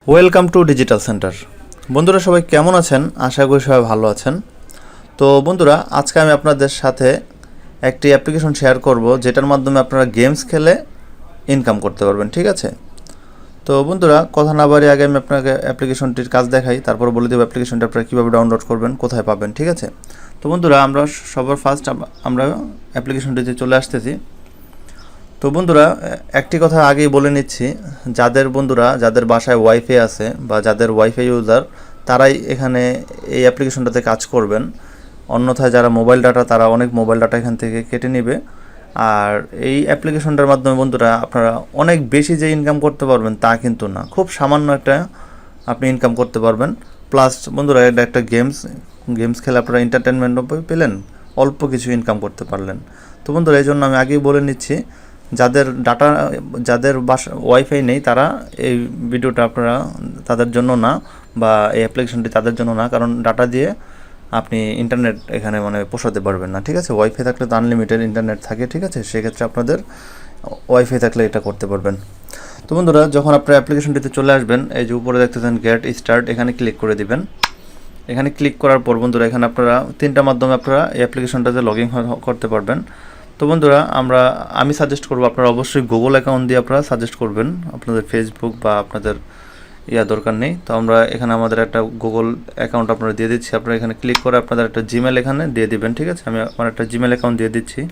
Welcome to digital centre. বন্ধুরা সবাই কেমন আছেন? আশা করি সবাই ভালো আছেন। তো বন্ধুরা আজকে আমি আপনাদের সাথে একটি অ্যাপ্লিকেশন শেয়ার করব যেটার মাধ্যমে আপনারা গেমস খেলে ইনকাম করতে পারবেন, ঠিক আছে? তো বন্ধুরা কথা না বাড়িয়ে আগে আমি আপনাকে অ্যাপ্লিকেশনটির কাজ দেখাই, তারপর বলে দেবো অ্যাপ্লিকেশনটা আপনারা কীভাবে ডাউনলোড করবেন, কোথায় পাবেন, ঠিক আছে? তো বন্ধুরা আমরা সবার ফার্স্ট আমরা অ্যাপ্লিকেশনটিতে চলে আসতেছি। তো বন্ধুরা একটি কথা আগেই বলে নিচ্ছি, যাদের বাসায় ওয়াইফাই আছে বা যাদের ওয়াইফাই ইউজার তারাই এখানে এই অ্যাপ্লিকেশনটাতে কাজ করবেন। অন্যথায় যারা মোবাইল ডাটা তারা অনেক মোবাইল ডাটা এখান থেকে কেটে নেবে। আর এই অ্যাপ্লিকেশনটার মাধ্যমে বন্ধুরা আপনারা অনেক বেশি যে ইনকাম করতে পারবেন তা কিন্তু না, খুব সামান্য একটা আপনি ইনকাম করতে পারবেন। প্লাস বন্ধুরা এটা একটা গেমস খেলে আপনারা এন্টারটেনমেন্টও পেলেন, অল্প কিছু ইনকাম করতে পারলেন। তো বন্ধুরা এই জন্য আমি আগেই বলে নিচ্ছি, যাদের বাসা ওয়াইফাই নেই তারা এই ভিডিওটা আপনারা তাদের জন্য না, বা এই অ্যাপ্লিকেশনটি তাদের জন্য না, কারণ ডাটা দিয়ে আপনি ইন্টারনেট এখানে পোষাতে পারবেন না, ঠিক আছে? ওয়াইফাই থাকলে তো আনলিমিটেড ইন্টারনেট থাকে, ঠিক আছে? সেক্ষেত্রে আপনাদের ওয়াইফাই থাকলে এটা করতে পারবেন। তো বন্ধুরা যখন আপনার অ্যাপ্লিকেশনটিতে চলে আসবেন, এই যে উপরে দেখতেছেন গেট স্টার্ট, এখানে ক্লিক করে দিবেন। এখানে ক্লিক করার পর বন্ধুরা এখানে আপনারা তিনটা মাধ্যমে আপনারা এই অ্যাপ্লিকেশনটাতে লগ ইন করতে পারবেন। তো বন্ধুরা আমি সাজেস্ট করবো আপনারা অবশ্যই গুগল অ্যাকাউন্ট দিয়ে আপনারা সাজেস্ট করবেন, আপনাদের ফেসবুক বা আপনাদের দরকার নেই। তো আমরা এখানে আমাদের একটা গুগল অ্যাকাউন্ট আপনারা দিয়ে দিচ্ছি। আপনারা এখানে ক্লিক করে আপনাদের একটা জিমেল এখানে দিয়ে দিবেন, ঠিক আছে? আমি আমার একটা জিমেল অ্যাকাউন্ট দিয়ে দিচ্ছি।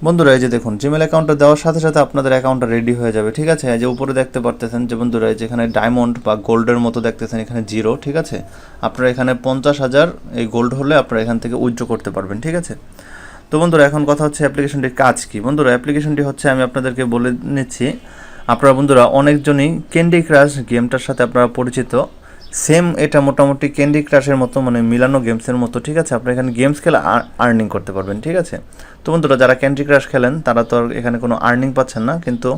বন্ধুরা এই যে দেখুন জিমেল অ্যাকাউন্টটা দেওয়ার সাথে সাথে আপনাদের অ্যাকাউন্টটা রেডি হয়ে যাবে, ঠিক আছে? এই যে উপরে দেখতে পারতেছেন যে বন্ধুরা যেখানে ডায়মন্ড বা গোল্ডের মতো দেখতেছেন এখানে 0, ঠিক আছে? আপনারা এখানে 50,000 এই গোল্ড হলে আপনারা এখান থেকে উইথড্র করতে পারবেন, ঠিক আছে? তো বন্ধুরা এখন কথা হচ্ছে অ্যাপ্লিকেশনটির কাজ কি। বন্ধুরা অ্যাপ্লিকেশনটি হচ্ছে আমি আপনাদেরকে বলে নিচ্ছি, আপনারা বন্ধুরা অনেকজনই ক্যান্ডি ক্রাশ গেমটার সাথে আপনারা পরিচিত। সেম এটা মোটামুটি ক্যান্ডি ক্রাশের মতো, মিলানো গেমসের মতো, ঠিক আছে? আপনারা এখানে গেমস খেলে আর্নিং করতে পারবেন, ঠিক আছে? তো বন্ধুরা যারা ক্যান্ডি ক্রাশ খেলেন তারা তো এখানে কোনো আর্নিং পাচ্ছেন না, কিন্তু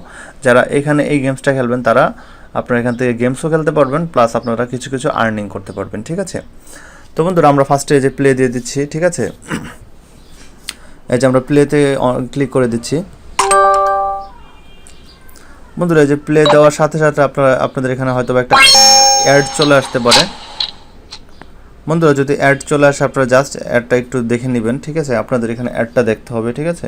যারা এখানে এই গেমসটা খেলবেন তারা আপনারা এখান থেকে গেমসও খেলতে পারবেন, প্লাস আপনারা কিছু কিছু আর্নিং করতে পারবেন, ঠিক আছে? তো বন্ধুরা আমরা ফার্স্টে এই যে প্লে দিয়ে দিচ্ছি, ঠিক আছে? এই যে আমরা প্লেতে ক্লিক করে দিচ্ছি। বন্ধুরা এই যে প্লে দেওয়ার সাথে সাথে আপনাদের এখানে হয়তো একটা অ্যাড চলে আসতে পারে। বন্ধুরা যদি অ্যাড চলে আসে আপনারা জাস্ট অ্যাডটা একটু দেখে নেবেন, ঠিক আছে? আপনাদের এখানে অ্যাডটা দেখতে হবে, ঠিক আছে?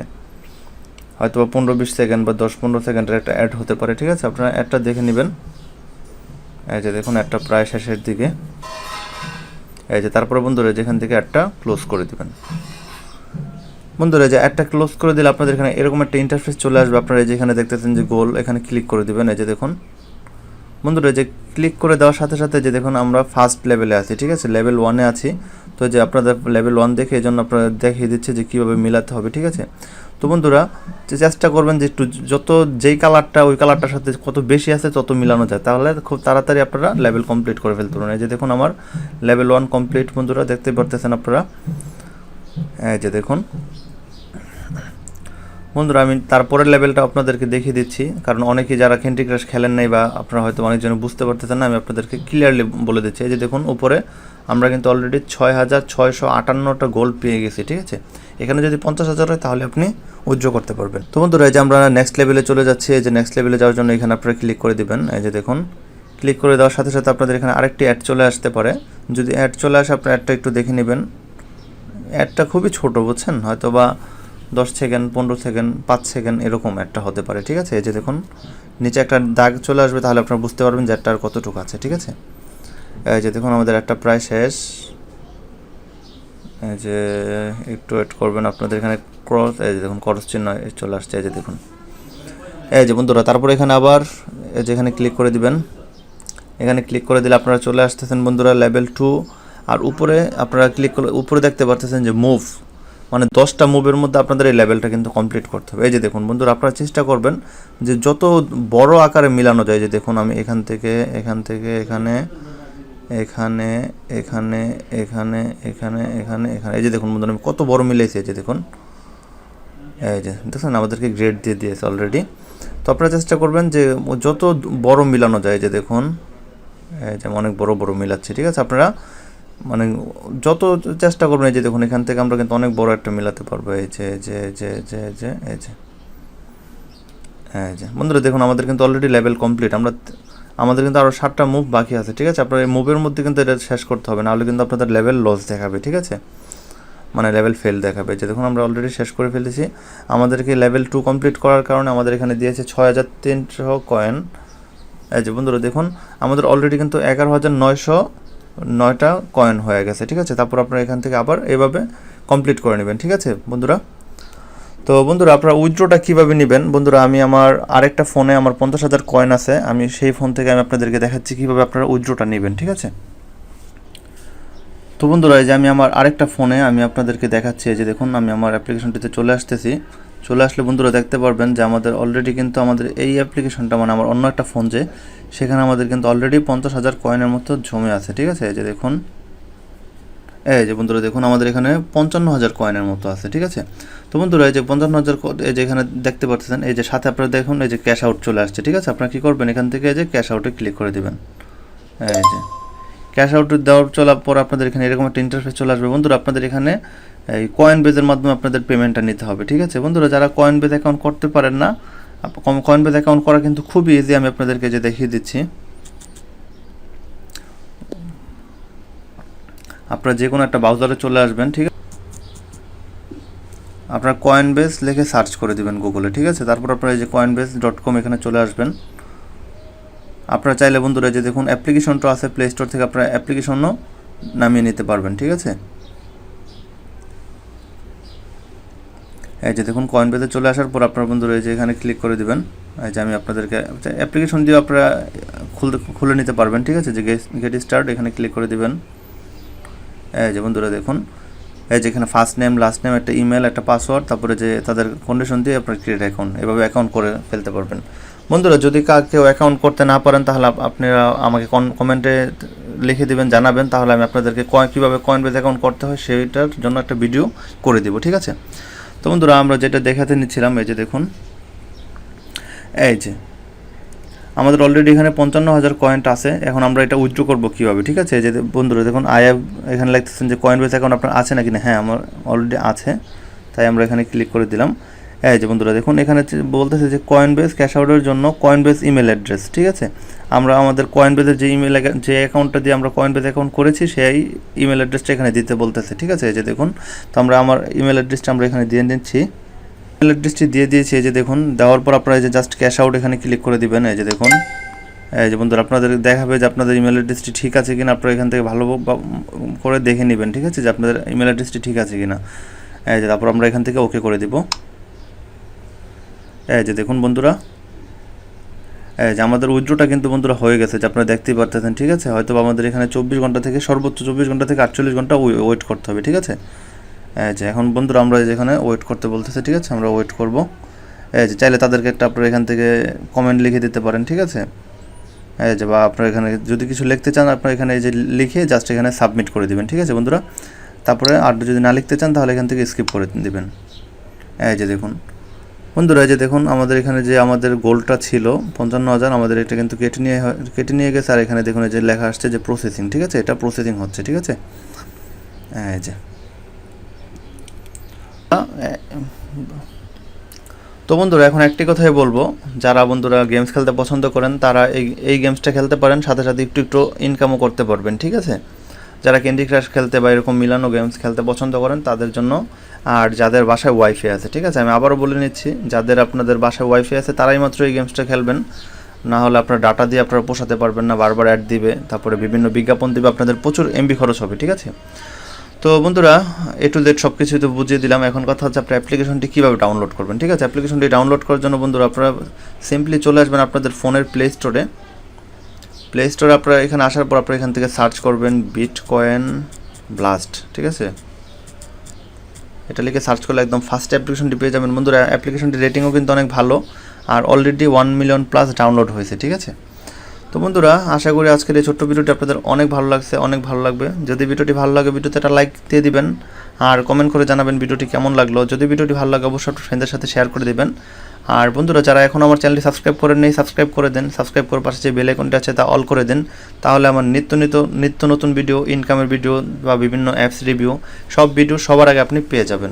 হয়তো 15-20 সেকেন্ড বা 10-15 সেকেন্ডের একটা অ্যাড হতে পারে, ঠিক আছে? আপনারা অ্যাডটা দেখে নেবেন। এই যে দেখুন অ্যাডটা প্রায় শেষের দিকে। এই যে তারপরে বন্ধুরা যেখান থেকে অ্যাডটা ক্লোজ করে দেবেন। বন্ধুরা যে অ্যাডটা ক্লোজ করে দিলে আপনাদের এখানে এরকম একটা ইন্টারফেস চলে আসবে। আপনারা যেখানে দেখতেছেন যে গোল, এখানে ক্লিক করে দিবেন। এই যে দেখুন বন্ধুরা যে ক্লিক করে দেওয়ার সাথে সাথে যে দেখুন আমরা ফার্স্ট লেভেলে আছি, ঠিক আছে? লেভেল 1-এ আছি। তো যে আপনাদের লেভেল 1 দেখে এই জন্য আপনারা দেখিয়ে দিচ্ছে যে কীভাবে মিলাতে হবে, ঠিক আছে? তো বন্ধুরা যে চেষ্টা করবেন যে একটু যেই কালারটা ওই কালারটার সাথে কত বেশি আছে তত মিলানো যায়, তাহলে খুব তাড়াতাড়ি আপনারা লেভেল কমপ্লিট করে ফেলতে পারেন। এই যে দেখুন আমার লেভেল 1 কমপ্লিট, বন্ধুরা দেখতে পারতেছেন আপনারা। এই যে দেখুন বন্ধুরা আমি তারপরের লেভেলটা আপনাদেরকে দেখিয়ে দিচ্ছি, কারণ অনেকেই যারা ক্যান্ডি ক্রাশ খেলেন নাই বা আপনারা হয়তো অনেকজন বুঝতে পারতেছেন না, আমি আপনাদেরকে ক্লিয়ারলি বলে দিচ্ছি। এই যে দেখুন উপরে আমরা কিন্তু অলরেডি 6,658টা গোল্ড পেয়ে গেছি, ঠিক আছে? এখানে যদি 50,000 হয় তাহলে আপনি উইথড্র করতে পারবেন। তো বন্ধুরা এই যে আমরা নেক্সট লেভেলে চলে যাচ্ছি। এই যে নেক্সট লেভেলে যাওয়ার জন্য এখানে আপনারা ক্লিক করে দিবেন। এই যে দেখুন ক্লিক করে দেওয়ার সাথে সাথে আপনাদের এখানে আরেকটি অ্যাড চলে আসতে পারে। যদি অ্যাড চলে আসে আপনারা অ্যাডটা একটু দেখে নেবেন। অ্যাডটা খুবই ছোট, বুঝছেন? হয়তো বা 10 সেকেন্ড, 15 সেকেন্ড, 5 সেকেন্ড এরকম একটা হতে পারে, ঠিক আছে? এই যে দেখুন নিচে একটা দাগ চলে আসবে, তাহলে আপনারা বুঝতে পারবেন যে একটা আর কতটুকু আছে, ঠিক আছে? এই যে দেখুন আমাদের একটা প্রায় শেষ। এই যে একটু ওয়েট করবেন, আপনাদের এখানে ক্রস, এই যে দেখুন ক্রস চিহ্ন চলে আসছে। এই যে দেখুন এই যে বন্ধুরা তারপরে এখানে আবার এই যে এখানে ক্লিক করে দিবেন। এখানে ক্লিক করে দিলে আপনারা চলে আসতেছেন বন্ধুরা লেভেল 2। আর উপরে আপনারা ক্লিক করে উপরে দেখতে পারতেছেন যে মুভ, 10টা মুভের মধ্যে আপনাদের এই লেভেলটা কিন্তু কমপ্লিট করতে হবে। এই যে দেখুন বন্ধুরা আপনারা চেষ্টা করবেন যে যত বড় আকারে মিলানো যায়। যে দেখুন আমি এখান থেকে এখানে, এখানে, এখানে, এখানে, এখানে, এখানে, এখানে, এই যে দেখুন বন্ধুরা আমি কত বড় মিলাইছি। এই যে দেখুন এই যে দেখুন আমাদেরকে গ্রেড দিয়ে দিয়েছে অলরেডি। তো আপনারা চেষ্টা করবেন যে যত বড় মিলানো যায়। যে দেখুন এই যে অনেক বড় বড় মিলাচ্ছি, ঠিক আছে? আপনারা যত চেষ্টা করবেন। এই যে দেখুন এখান থেকে আমরা কিন্তু অনেক বড় একটা মিলাতে পারবো। এই যে যে যে যে যে এই যে হ্যাঁ যে বন্ধুরা দেখুন আমাদের কিন্তু অলরেডি লেভেল কমপ্লিট, আমাদের কিন্তু আরও 7টা মুভ বাকি আছে, ঠিক আছে। আপনার এই মুভের মধ্যে কিন্তু এটা শেষ করতে হবে, নাহলে কিন্তু আপনাদের লেভেল লস দেখাবে, ঠিক আছে, মানে লেভেল ফেল দেখাবে। যে দেখুন আমরা অলরেডি শেষ করে ফেলেছি। আমাদেরকে লেভেল 2 কমপ্লিট করার কারণে আমাদের এখানে দিয়েছে 6300 কয়েন। এই যে বন্ধুরা দেখুন আমাদের অলরেডি কিন্তু 11909টা কয়েন হয়ে গেছে, ঠিক আছে। তারপর আপনারা এখান থেকে আবার এভাবে কমপ্লিট করে নেবেন, ঠিক আছে বন্ধুরা। তো বন্ধুরা আপনারা উইথড্রটা কীভাবে নেবেন বন্ধুরা, আমি আমার আরেকটা ফোনে আমার 50,000 কয়েন আছে, আমি সেই ফোন থেকে আমি আপনাদেরকে দেখাচ্ছি কীভাবে আপনারা উইথড্রটা নেবেন, ঠিক আছে। তো বন্ধুরা এই যে আমি আমার আরেকটা ফোনে আমি আপনাদেরকে দেখাচ্ছি, এই যে দেখুন আমি আমার অ্যাপ্লিকেশনটিতে চলে আসতেছি। চলে আসলে বন্ধুরা দেখতে পারবেন যে আমাদের অলরেডি কিন্তু আমাদের এই অ্যাপ্লিকেশনটা মানে আমার অন্য একটা ফোন যে, সেখানে আমাদের কিন্তু অলরেডি 50,000 কয়েনের মতো জমে আছে, ঠিক আছে। এই যে দেখুন, এই যে বন্ধুরা দেখুন আমাদের এখানে 55,000 কয়েনের মতো আছে, ঠিক আছে। তো বন্ধুরা এই যে 55,000 এই যে এখানে দেখতে পাচ্ছেন, এই যে সাথে আপনারা দেখুন এই যে ক্যাশ আউট চলে আসছে, ঠিক আছে। আপনারা কী করবেন, এখান থেকে এই যে ক্যাশ আউটে ক্লিক করে দেবেন। এই যে ক্যাশ আউট দেওয়ার চলার পর আপনাদের এখানে এরকম একটা ইন্টারফেস চলে আসবে। বন্ধুরা আপনাদের এখানে এই কয়েন বেজের মাধ্যমে আপনাদের পেমেন্টটা নিতে হবে, ঠিক আছে। বন্ধুরা যারা কয়েন বেজ অ্যাকাউন্ট করতে পারেন না, কয়েন বেজ অ্যাকাউন্ট করা কিন্তু খুবই ইজি, আমি আপনাদেরকে যে দেখিয়ে দিচ্ছি। আপনারা যে কোনো একটা ব্রাউজারে চলে আসবেন, ঠিক আছে। আপনারা কয়েন বেজ লিখে সার্চ করে দেবেন গুগলে, ঠিক আছে। তারপর আপনারা এই যে coinbase.com এখানে চলে আসবেন। আপনারা চাইলে বন্ধুরা যে দেখুন অ্যাপ্লিকেশনটা আছে প্লে স্টোর থেকে, আপনারা অ্যাপ্লিকেশনও নামিয়ে নিতে পারবেন, ঠিক আছে। এই যে দেখুন কয়েনবেজে চলে আসার পর আপনারা বন্ধুরা এই যে এখানে ক্লিক করে দেবেন। এই যে আমি আপনাদেরকে অ্যাপ্লিকেশন দিয়ে আপনারা খুলে নিতে পারবেন, ঠিক আছে। যে গেট স্টার্ট এখানে ক্লিক করে দেবেন। এই যে বন্ধুরা দেখুন এই যে এখানে ফার্স্ট নেম লাস্ট নেম একটা ইমেল একটা পাসওয়ার্ড, তারপরে যে তাদের কন্ডিশন দিয়ে আপনার ক্রিয়েট অ্যাকাউন্ট, এভাবে অ্যাকাউন্ট করে ফেলতে পারবেন। বন্ধুরা যদি কেউ অ্যাকাউন্ট করতে না পারেন তাহলে আপনারা আমাকে কমেন্টে লিখে দেবেন, জানাবেন, তাহলে আমি আপনাদেরকে কীভাবে কয়েনবেজ অ্যাকাউন্ট করতে হয় সেইটার জন্য একটা ভিডিও করে দেবো, ঠিক আছে। তো বন্ধুরা আমরা যেটা দেখাতে নিচ্ছিলাম, এই যে দেখুন এই যে আমাদের অলরেডি এখানে 55,000 কয়েন আছে। এখন আমরা এটা উইথড্র করবো কীভাবে, ঠিক আছে। এই যে বন্ধুরা দেখুন এখানে লিখতেছেন যে কয়েনবেজ অ্যাকাউন্ট আপনার আছে নাকি না, হ্যাঁ আমার অলরেডি আছে, তাই আমরা এখানে ক্লিক করে দিলাম। এই যে বন্ধুরা দেখুন এখানে বলতেছে যে কয়েনবেজ ক্যাশ আউটের জন্য কয়েনবেজ ইমেল অ্যাড্রেস, ঠিক আছে। আমরা আমাদের কয়েনবেজের যে যে অ্যাকাউন্টটা দিয়ে আমরা কয়েনবেজ অ্যাকাউন্ট করেছি সেই ইমেল অ্যাড্রেসটা এখানে দিতে বলতেছে, ঠিক আছে। এই যে দেখুন তো আমরা আমার ইমেল অ্যাড্রেসটা আমরা এখানে দিয়ে নিচ্ছি। ইমেল অ্যাড্রেসটি দিয়ে দিয়েছি, এই যে দেখুন দেওয়ার পর আপনারা এই যে জাস্ট ক্যাশ আউট এখানে ক্লিক করে দিবেন। এই যে দেখুন এই যে বন্ধুরা আপনাদের দেখাবে যে আপনাদের ইমেল অ্যাড্রেসটি ঠিক আছে কিনা, আপনারা এখান থেকে ভালো করে দেখে নেবেন, ঠিক আছে, যে আপনাদের ইমেল অ্যাড্রেসটি ঠিক আছে কিনা। এই যে তারপর আমরা এখান থেকে ওকে করে দিব। এই যে দেখুন বন্ধুরা এই যে আমাদের উইথড্রটা কিন্তু বন্ধুরা হয়ে গেছে, যে আপনারা দেখতেই পারতেছেন, ঠিক আছে। হয়তো আমাদের এখানে 24 ঘন্টা থেকে সর্বোচ্চ 24 ঘন্টা থেকে 48 ঘন্টা ওয়েট করতে হবে, ঠিক আছে। এই যে এখন বন্ধুরা আমরা যেখানে ওয়েট করতে বলতেছে, ঠিক আছে, আমরা ওয়েট করব। এই যে চাইলে তাদেরকে একটা আপনারা এখান থেকে কমেন্ট লিখে দিতে পারেন, ঠিক আছে। এই যে বা আপনারা এখানে যদি কিছু লিখতে চান আপনারা এখানে এই যে লিখে জাস্ট এখানে সাবমিট করে দিবেন, ঠিক আছে বন্ধুরা। তারপরে আর যদি না লিখতে চান তাহলে এখান থেকে স্কিপ করে দিবেন। এই যে দেখুন বন্ধুরা এই যে দেখুন আমাদের এখানে যে আমাদের গোলটা ছিল 55,000, আমাদের এটা কিন্তু কেটে নিয়ে গেছে। আর এখানে দেখুন এই যে লেখা আসছে যে প্রসেসিং, ঠিক আছে, এটা প্রসেসিং হচ্ছে, ঠিক আছে। এই যে তো বন্ধুরা এখন একটি কথাই বলবো, যারা বন্ধুরা গেমস খেলতে পছন্দ করেন তারা এই গেমসটা খেলতে পারেন, সাথে সাথে একটু একটু ইনকামও করতে পারবেন, ঠিক আছে। যারা ক্যান্ডি ক্রাশ খেলতে বা এরকম মিলানো গেমস খেলতে পছন্দ করেন তাদের জন্য, আর যাদের বাসায় ওয়াইফাই আছে, ঠিক আছে, আমি আবারও বলে নিচ্ছি, যাদের আপনাদের বাসায় ওয়াইফাই আছে তারাই মাত্র এই গেমসটা খেলবেন, না হলে আপনার ডাটা দিয়ে আপনারা পোষাতে পারবেন না, বারবার অ্যাড দিবে, তারপরে বিভিন্ন বিজ্ঞাপন দিবে, আপনাদের প্রচুর এমবি খরচ হবে, ঠিক আছে। তো বন্ধুরা এ টু জেড সব কিছুই তো বুঝিয়ে দিলাম। এখন কথা হচ্ছে আপনার অ্যাপ্লিকেশনটি কীভাবে ডাউনলোড করবেন, ঠিক আছে। অ্যাপ্লিকেশনটি ডাউনলোড করার জন্য বন্ধুরা আপনারা সিম্পলি চলে আসবেন আপনাদের ফোনের প্লে স্টোরে আপনারা এখানে আসার পর আপনারা এখান থেকে সার্চ করবেন বিটকয়েন ব্লাস্ট, ঠিক আছে। এটা লিখে সার্চ করলে একদম ফার্স্ট অ্যাপ্লিকেশনটি পেয়ে যাবেন। বন্ধুরা অ্যাপ্লিকেশনটির রেটিংও কিন্তু অনেক ভালো, আর অলরেডি 1 মিলিয়ন প্লাস ডাউনলোড হয়েছে, ঠিক আছে। তো বন্ধুরা আশা করি আজকের এই ছোট্ট ভিডিওটি আপনাদের অনেক ভালো লাগছে, অনেক ভালো লাগবে। যদি ভিডিওটি ভালো লাগে ভিডিওতে একটা লাইক দিয়ে দিবেন, আর কমেন্ট করে জানাবেন ভিডিওটি কেমন লাগলো। যদি ভিডিওটি ভালো লাগে অবশ্যই ফ্রেন্ডদের সাথে শেয়ার করে দিবেন। আর বন্ধুরা যারা এখন আমার চ্যানেলটি সাবস্ক্রাইব করেন নেই সাবস্ক্রাইব করে দেন, সাবস্ক্রাইব করে পাশে যে বেল আইকনটা আছে তা অল করে দেন, তাহলে আমার নিত্য নতুন ভিডিও, ইনকামের ভিডিও বা বিভিন্ন অ্যাপস রিভিউ সব ভিডিও সবার আগে আপনি পেয়ে যাবেন।